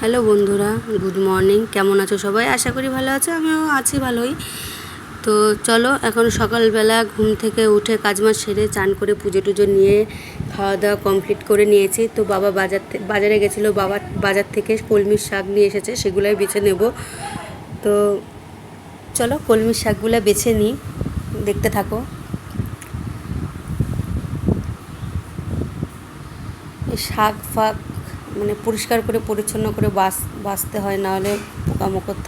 Hello বন্ধুরা, good morning. কেমন আছো সবাই? আশা করি ভালো আছো, আমিও আছি ভালোই। তো চলো, এখন সকালবেলা ঘুম থেকে উঠে কাজবাজ সেরে চান করে পুজো টুজো নিয়ে খাওয়া দাওয়া কমপ্লিট করে নিয়েছি। তো বাবা বাজারে গেছিলো, বাবা বাজার থেকে কলমির শাক নিয়ে এসেছে, সেগুলোই বেছে নেব। তো চলো কলমির শাকগুলো বেছে নিই, দেখতে থাকো। এই শাক ফাক মানে পরিষ্কার করে পরিচ্ছন্ন করে বাছতে হয়, নাহলে পোকামাকড়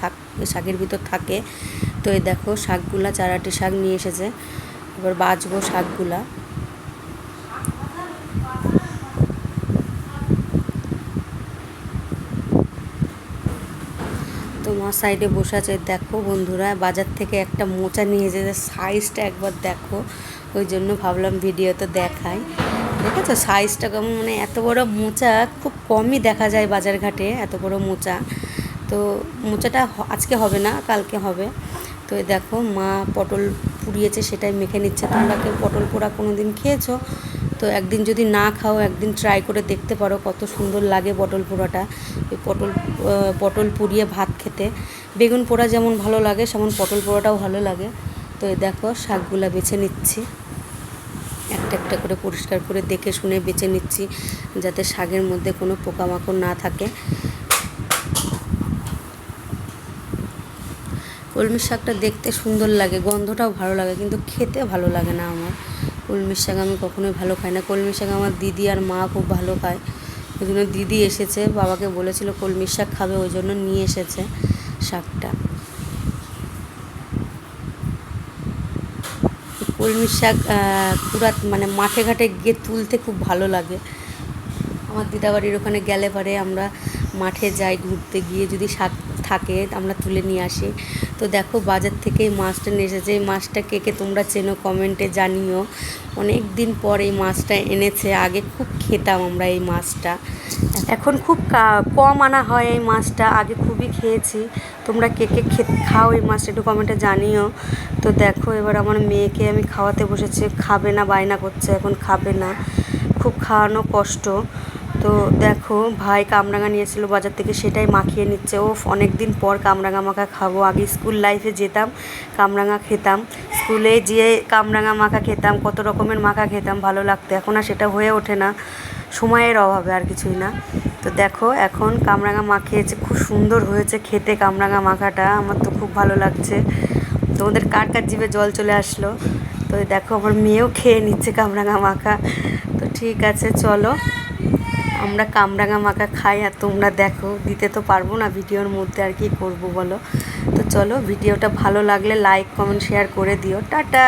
শাকের ভিতর থাকে। তো এই দেখো শাকগুলা, চারাটি শাক নিয়ে এসেছে, এবার বাছবো শাকগুলা। তো মা সাইডে বসে আছে। দেখো বন্ধুরা, বাজার থেকে একটা মোচা নিয়ে এসেছে, সাইজটা একবার দেখো, ওই জন্য ভাবলাম ভিডিওতে দেখাই। দেখেছো সাইজটা কেমন? মানে এত বড় মোচা খুব কমই দেখা যায় বাজার ঘাটে, এত বড় মোচা। তো মোচাটা আজকে হবে না, কালকে হবে। তো এই দেখো মা পটল পুড়িয়েছে, সেটাই মেখে নিচ্ছে। তোমরা কেউ পটল পোড়া কোনো দিন খেয়েছো? তো একদিন যদি না খাও, একদিন ট্রাই করে দেখতে পারো, কত সুন্দর লাগে পটল পোড়াটা। ওই পটল পুড়িয়ে ভাত খেতে, বেগুন পোড়া যেমন ভালো লাগে, সেমন পটল পোড়াটাও ভালো লাগে। তো এই দেখো শাকগুলা বেছে নিচ্ছি, একটা একটা করে পরিষ্কার করে দেখে শুনে বেছে নিচ্ছি, যাতে শাকের মধ্যে কোনো পোকামাকড় না থাকে। কলমির শাকটা দেখতে সুন্দর লাগে, গন্ধটাও ভালো লাগে, কিন্তু খেতে ভালো লাগে না আমার। কলমির শাক আমি কখনোই ভালো খাই না। কলমির শাক আমার দিদি আর মা খুব ভালো খায়, ওই জন্য দিদি এসেছে, বাবাকে বলেছিল কলমির শাক খাবে, ওই জন্য নিয়ে এসেছে শাকটা। কলমির শাক পুরা মানে মাঠে ঘাটে গিয়ে তুলতে খুব ভালো লাগে। আমার দিদাবাড়ির ওখানে গেলে পরে আমরা মাঠে যাই, ঘুরতে গিয়ে যদি শাক থাকে আমরা তুলে নিয়ে আসি। তো দেখো বাজার থেকে এই মাছটা নিয়ে এসেছে। এই মাছটা কে কে তোমরা চেনো কমেন্টে জানিও। অনেক দিন পর এই মাছটা এনেছে, আগে খুব খেতাম আমরা এই মাছটা, এখন খুব কম আনা হয় এই মাছটা, আগে খুবই খেয়েছি। তোমরা কে কে খাও এই মাছটা একটু কমেন্টে জানিও। তো দেখো এবার আমার মেয়েকে আমি খাওয়াতে বসেছি, খাবে না, বায়না করছে, এখন খাবে না, খুব খাওয়ানো কষ্ট। তো দেখো ভাই কামরাঙা নিয়েছিল বাজার থেকে, সেটাই মাখিয়ে নিচ্ছে। ও অনেক দিন পর কামরাঙা মাখা খাবো। আগে স্কুল লাইফে যেতাম, কামরাঙা খেতাম, স্কুলে যেয়ে কামরাঙা মাখা খেতাম, কত রকমের মাখা খেতাম, ভালো লাগতো। এখন আর সেটা হয়ে ওঠে না, সময়ের অভাবে, আর কিছুই না। তো দেখো এখন কামরাঙা মাখিয়েছে, খুব সুন্দর হয়েছে খেতে কামরাঙা মাখাটা, আমার তো খুব ভালো লাগছে। তোমাদের কার কার জিভে জল চলে আসলো? তো দেখো আমার মেয়েও খেয়ে নিচ্ছে কামরাঙা মাখা। তো ঠিক আছে, চলো আমরা কামরাঙা মাখা খাই, আর তোমরা দেখো। দিতে তো পারবো না ভিডিওর মধ্যে, আর কি করব বলো। তো চলো, ভিডিওটা ভালো লাগলে লাইক কমেন্ট শেয়ার করে দিও। টাটা।